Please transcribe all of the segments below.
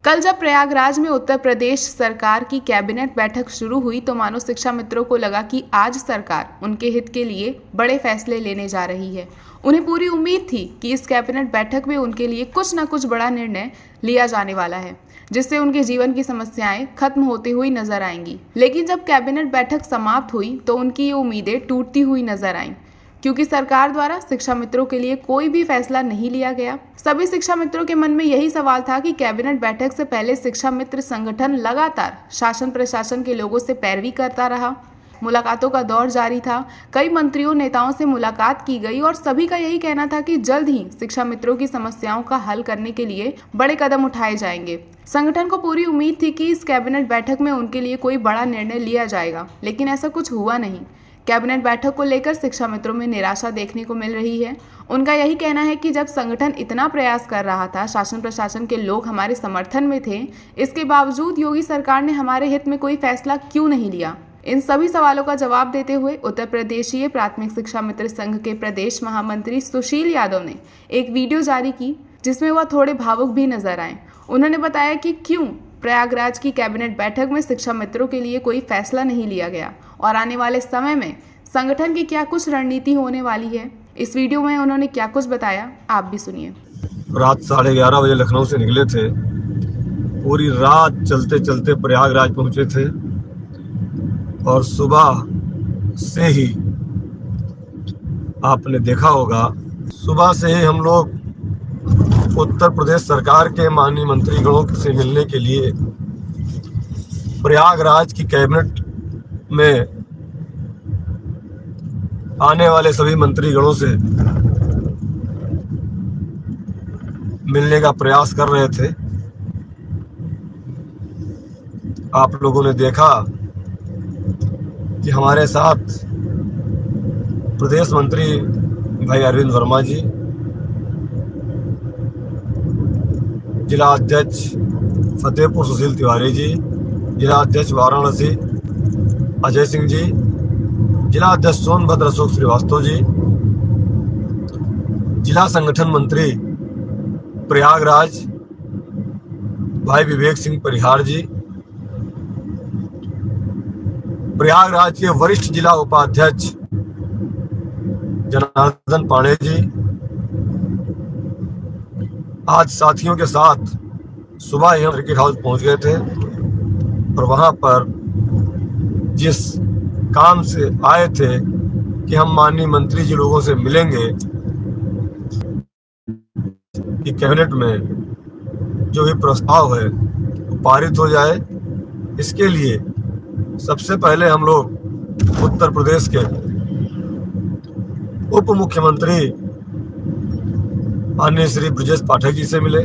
कल जब प्रयागराज में उत्तर प्रदेश सरकार की कैबिनेट बैठक शुरू हुई तो मानो शिक्षा मित्रों को लगा कि आज सरकार उनके हित के लिए बड़े फैसले लेने जा रही है। उन्हें पूरी उम्मीद थी कि इस कैबिनेट बैठक में उनके लिए कुछ न कुछ बड़ा निर्णय लिया जाने वाला है, जिससे उनके जीवन की समस्याएं खत्म होती हुई नजर आएंगी। लेकिन जब कैबिनेट बैठक समाप्त हुई तो उनकी ये उम्मीदें टूटती हुई नजर आईं, क्योंकि सरकार द्वारा शिक्षा मित्रों के लिए कोई भी फैसला नहीं लिया गया। सभी शिक्षा मित्रों के मन में यही सवाल था कि कैबिनेट बैठक से पहले शिक्षा मित्र संगठन लगातार शासन प्रशासन के लोगों से पैरवी करता रहा। मुलाकातों का दौर जारी था। कई मंत्रियों नेताओं से मुलाकात की गई और सभी का यही कहना था कि जल्द ही शिक्षा मित्रों की समस्याओं का हल करने के लिए बड़े कदम उठाए जाएंगे। संगठन को पूरी उम्मीद थी कि इस कैबिनेट बैठक में उनके लिए कोई बड़ा निर्णय लिया जाएगा, लेकिन ऐसा कुछ हुआ नहीं। कैबिनेट बैठक को लेकर शिक्षा मित्रों में निराशा देखने को मिल रही है। उनका यही कहना है कि जब संगठन इतना प्रयास कर रहा था, शासन प्रशासन के लोग हमारे समर्थन में थे, इसके बावजूद योगी सरकार ने हमारे हित में कोई फैसला क्यों नहीं लिया। इन सभी सवालों का जवाब देते हुए उत्तर प्रदेशीय प्राथमिक शिक्षा मित्र संघ के प्रदेश महामंत्री सुशील यादव ने एक वीडियो जारी की, जिसमें वह थोड़े भावुक भी नजर आए। उन्होंने बताया कि क्यों प्रयागराज की कैबिनेट बैठक में शिक्षा मित्रों के लिए कोई फैसला नहीं लिया गया और आने वाले समय में संगठन की क्या कुछ रणनीति होने वाली है। इस वीडियो में उन्होंने क्या कुछ बताया, आप भी सुनिए। रात 11:30 बजे लखनऊ से निकले थे। पूरी रात चलते चलते प्रयागराज पहुंचे थे और सुबह से ही आपने देखा होगा, सुबह से ही हम लोग उत्तर प्रदेश सरकार के माननीय मंत्रीगणों से मिलने के लिए प्रयागराज की कैबिनेट में आने वाले सभी मंत्रीगणों से मिलने का प्रयास कर रहे थे। आप लोगों ने देखा कि हमारे साथ प्रदेश मंत्री भाई अरविंद वर्मा जी, जिला अध्यक्ष फतेहपुर सुशील तिवारी जी, जिला अध्यक्ष वाराणसी अजय सिंह जी, जिला अध्यक्ष सोनभद्र अशोक श्रीवास्तव जी, जिला संगठन मंत्री प्रयागराज भाई विवेक सिंह परिहार जी, प्रयागराज के वरिष्ठ जिला उपाध्यक्ष जनार्दन पांडे जी, आज साथियों के साथ सुबह ही हम सर्किट हाउस पहुंच गए थे और वहां पर जिस काम से आए थे कि हम माननीय मंत्री जी लोगों से मिलेंगे कि कैबिनेट में जो भी प्रस्ताव है वो पारित हो जाए, इसके लिए सबसे पहले हम लोग उत्तर प्रदेश के उप मुख्यमंत्री माननीय श्री ब्रजेश पाठक जी से मिले।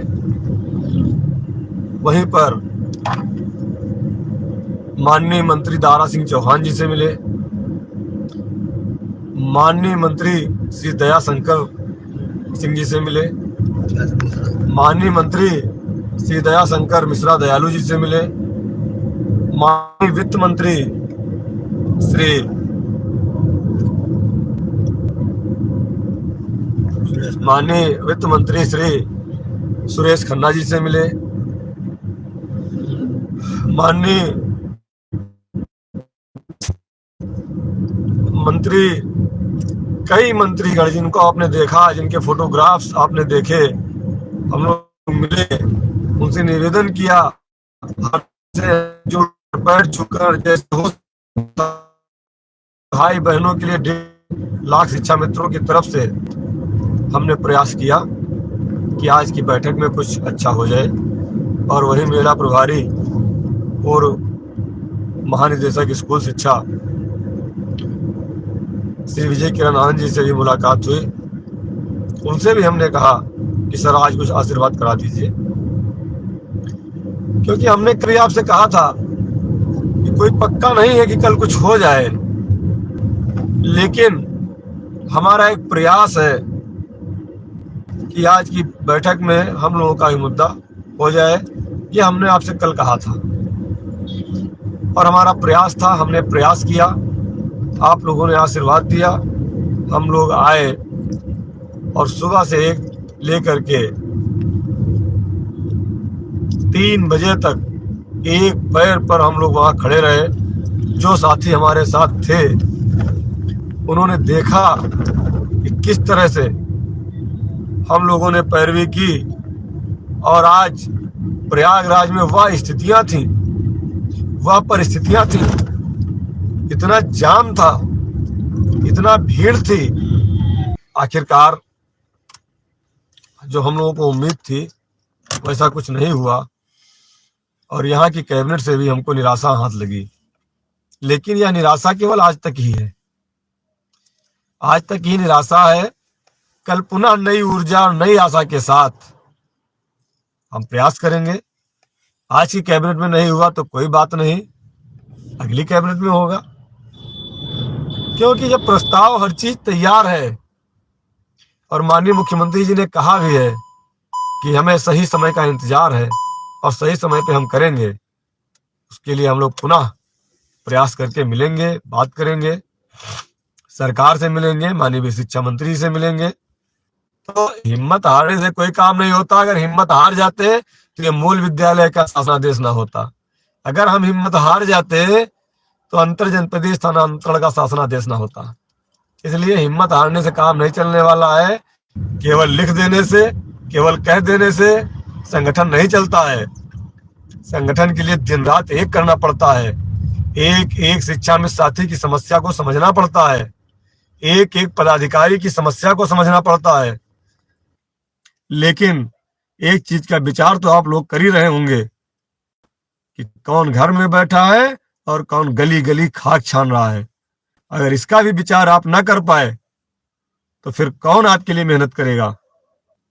वहीं पर माननीय मंत्री दारा सिंह चौहान जी से मिले। माननीय मंत्री श्री दया शंकर सिंह जी से मिले। माननीय मंत्री श्री दया शंकर मिश्रा दयालु जी से मिले। माननीय वित्त मंत्री श्री सुरेश खन्ना जी से मिले। माननीय मंत्री, कई मंत्रीगण जिनको आपने देखा, जिनके फोटोग्राफ्स आपने देखे, हम लोग मिले, उनसे निवेदन किया जो पैर छूकर जैसे हो भाई बहनों के लिए 1.5 लाख शिक्षा मित्रों की तरफ से हमने प्रयास किया कि आज की बैठक में कुछ अच्छा हो जाए। और वही मेला प्रभारी और महानिदेशक स्कूल शिक्षा श्री विजय किरण आनंद जी से भी मुलाकात हुई। उनसे भी हमने कहा कि सर आज कुछ आशीर्वाद करा दीजिए, क्योंकि हमने कभी आपसे कहा था कि कोई पक्का नहीं है कि कल कुछ हो जाए, लेकिन हमारा एक प्रयास है कि आज की बैठक में हम लोगों का ही मुद्दा हो जाए। ये हमने आपसे कल कहा था और हमारा प्रयास था, हमने प्रयास किया, आप लोगों ने आशीर्वाद दिया। हम लोग आए और सुबह से एक लेकर के 3 बजे तक एक पैर पर हम लोग वहां खड़े रहे। जो साथी हमारे साथ थे उन्होंने देखा कि किस तरह से हम लोगों ने पैरवी की, और आज प्रयागराज में वह स्थितियां थी, वह परिस्थितियां थी, इतना जाम था, इतना भीड़ थी। आखिरकार जो हम लोगों को उम्मीद थी वैसा कुछ नहीं हुआ, और यहाँ की कैबिनेट से भी हमको निराशा हाथ लगी। लेकिन यह निराशा केवल आज तक ही है, आज तक ही निराशा है। कल पुनः नई ऊर्जा और नई आशा के साथ हम प्रयास करेंगे। आज की कैबिनेट में नहीं हुआ तो कोई बात नहीं, अगली कैबिनेट में होगा, क्योंकि जब प्रस्ताव हर चीज तैयार है और माननीय मुख्यमंत्री जी ने कहा भी है कि हमें सही समय का इंतजार है और सही समय पे हम करेंगे, उसके लिए हम लोग पुनः प्रयास करके मिलेंगे, बात करेंगे, सरकार से मिलेंगे, माननीय शिक्षा मंत्री से मिलेंगे। तो हिम्मत हारने से कोई काम नहीं होता। अगर हिम्मत हार जाते तो ये मूल विद्यालय का शासनादेश ना होता। अगर हम हिम्मत हार जाते तो अंतर जनपदीय स्थानांतरण का शासनादेश ना होता। इसलिए हिम्मत हारने से काम नहीं चलने वाला है। केवल लिख देने से, केवल कह देने से संगठन नहीं चलता है। संगठन के लिए दिन रात एक करना पड़ता है। एक एक शिक्षा में साथी की समस्या को समझना पड़ता है, एक एक पदाधिकारी की समस्या को समझना पड़ता है। लेकिन एक चीज का विचार तो आप लोग कर ही रहे होंगे कि कौन घर में बैठा है और कौन गली गली खाक छान रहा है। अगर इसका भी विचार आप ना कर पाए तो फिर कौन आपके लिए मेहनत करेगा।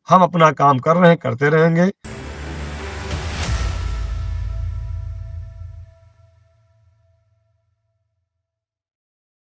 हम अपना काम कर रहे हैं, करते रहेंगे।